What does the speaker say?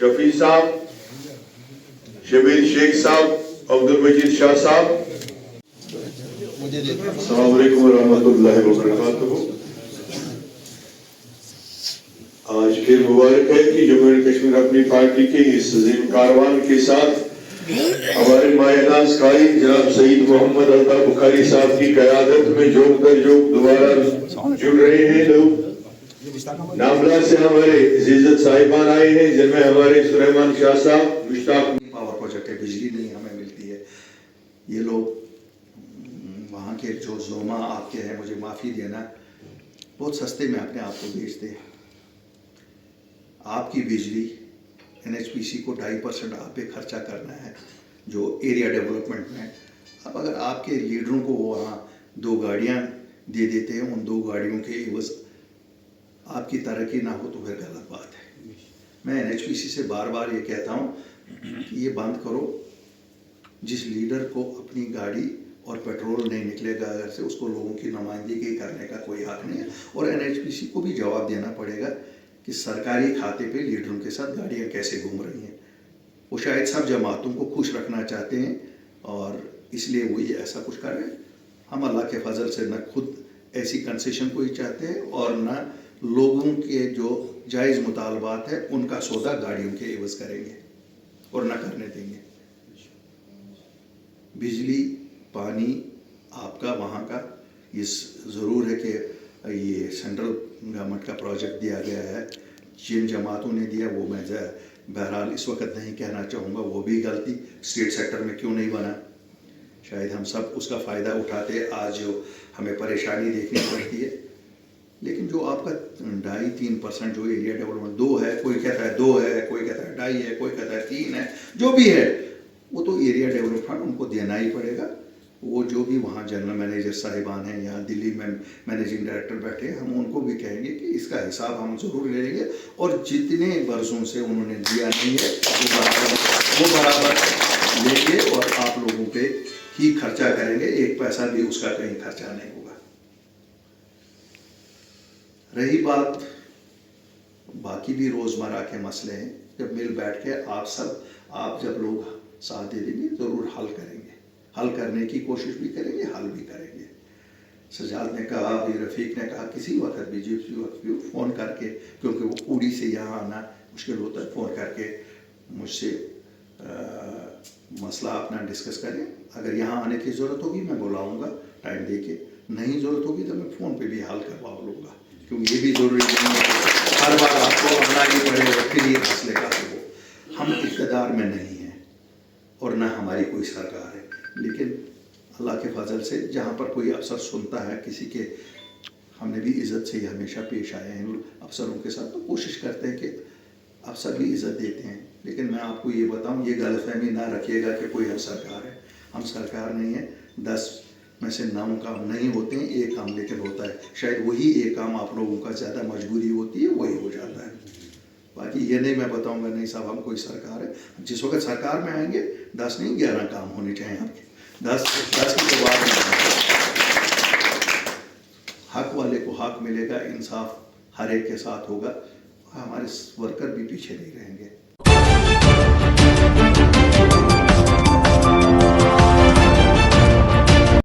شفیع صاحب, شبیر شیخ صاحب, عبدالمجید شاہ صاحب. السلام علیکم ورحمۃ اللہ وبرکاتہ. آج پھر مبارک ہے کہ جموں اینڈ کشمیر اپنی پارٹی کے اس عظیم کاروان کے ساتھ ہمارے مایہ ناز قائد جناب سعید محمد الطاف بخاری صاحب کی قیادت میں جوک در جوک دوبارہ جڑ رہے ہیں. لوگ ناملا سے ہمارے عزیزت صاحبان آئے ہیں, جن میں ہمارے سلیمان شاہ صاحب, مشتاق. پاور پروجیکٹ ہے, بجلی نہیں ہمیں ملتی ہے. یہ لوگ وہاں کے جو زوما آپ کے ہیں, مجھے معافی دینا, بہت سستے میں اپنے آپ کو بیچتے ہیں. آپ کی بجلی NHPC کو 2.5% آپ پہ خرچہ کرنا ہے جو ایریا ڈیولپمنٹ میں. اب اگر آپ کے لیڈروں کو وہاں 2 گاڑیاں دے دیتے ہیں, ان 2 گاڑیوں کے عوض آپ کی ترقی نہ ہو تو پھر غلط بات ہے. میں NHPC سے بار بار یہ کہتا ہوں کہ یہ بند کرو. جس لیڈر کو اپنی گاڑی اور پیٹرول نہیں نکلے گا اگر سے, اس کو لوگوں کی نمائندگی کرنے کا کوئی حق نہیں ہے. اور NHPC کو بھی جواب دینا پڑے گا کہ سرکاری کھاتے پہ لیڈروں کے ساتھ گاڑیاں کیسے گھوم رہی ہیں. وہ شاید سب جماعتوں کو خوش رکھنا چاہتے ہیں اور اس لیے وہ یہ ایسا کچھ کر رہے ہیں. ہم اللہ کے فضل سے نہ خود ایسی کنسیشن کوئی چاہتے ہیں اور نہ لوگوں کے جو جائز مطالبات ہیں ان کا سودا گاڑیوں کے عوض کریں گے اور نہ کرنے دیں گے. بجلی پانی آپ کا وہاں کا یہ ضرور ہے کہ یہ سینٹرل گورنمنٹ کا پروجیکٹ دیا گیا ہے. جن جماعتوں نے دیا وہ میں بہرحال اس وقت نہیں کہنا چاہوں گا وہ بھی غلطی اسٹیٹ سیکٹر میں کیوں نہیں بنا. شاید ہم سب اس کا فائدہ اٹھاتے. آج جو ہمیں پریشانی دیکھنی پڑتی ہے, لیکن جو آپ کا 2.5-3% جو ایریا ڈیولپمنٹ 2 ہے, کوئی کہتا ہے 2 ہے, کوئی کہتا ہے 2.5 ہے, کوئی کہتا ہے 3 ہے, جو بھی ہے وہ تو ایریا ڈیولپمنٹ ان کو دینا ہی پڑے گا. وہ جو بھی وہاں جنرل مینیجر صاحبان ہیں یا دلی میں مینیجنگ ڈائریکٹر بیٹھے ہیں, ہم ان کو بھی کہیں گے کہ اس کا حساب ہم ضرور لے لیں گے. اور جتنے برسوں سے انہوں نے دیا نہیں ہے وہ برابر لیں گے اور آپ لوگوں پہ ہی خرچہ کریں گے. 1 پیسہ بھی اس کا کہیں خرچہ نہیں ہوگا. رہی بات باقی بھی روزمرہ کے مسئلے ہیں, جب مل بیٹھ کے آپ جب لوگ ساتھ دے دیں گے ضرور حل کریں گے. حل کرنے کی کوشش بھی کریں گے, حل بھی کریں گے. سجاد نے کہا, ابھی رفیق نے کہا, کسی وقت بھی فون کر کے, کیونکہ وہ کوڑی سے یہاں آنا مشکل ہوتا ہے, فون کر کے مجھ سے مسئلہ اپنا ڈسکس کریں. اگر یہاں آنے کی ضرورت ہوگی میں بلاؤں گا ٹائم دے کے, نہیں ضرورت ہوگی تو میں فون پہ بھی حل کروا لوں گا, کیونکہ یہ بھی ضروری نہیں ہے کہ ہر بار آپ کو آنا ہی پڑے اور پھر یہ مسئلے کا ہو. ہم اقتدار میں نہیں ہیں اور نہ ہماری کوئی سرکار ہے, لیکن اللہ کے فضل سے جہاں پر کوئی افسر سنتا ہے کسی کے, ہم نے بھی عزت سے ہی ہمیشہ پیش آئے ہیں افسروں کے ساتھ, تو کوشش کرتے ہیں کہ افسر بھی عزت دیتے ہیں. لیکن میں آپ کو یہ بتاؤں, یہ غلط فہمی نہ رکھیے گا کہ کوئی ہم سرکار ہے. ہم سرکار نہیں ہیں. 10 میں سے 9 کام نہیں ہوتے ہیں, 1 کام لیکن ہوتا ہے. شاید وہی 1 کام آپ لوگوں کا زیادہ مجبوری ہوتی ہے, وہی ہو جاتا ہے. باقی یہ نہیں میں بتاؤں گا نہیں صاحب ہم کوئی سرکار ہے. جس وقت سرکار میں آئیں گے 10 نہیں 11 کام ہونے چاہیے آپ کے. 10 کی تو بات نہیں. حق والے کو حق ملے گا, انصاف ہر ایک کے ساتھ ہوگا, ہمارے ورکر بھی پیچھے نہیں رہیں گے.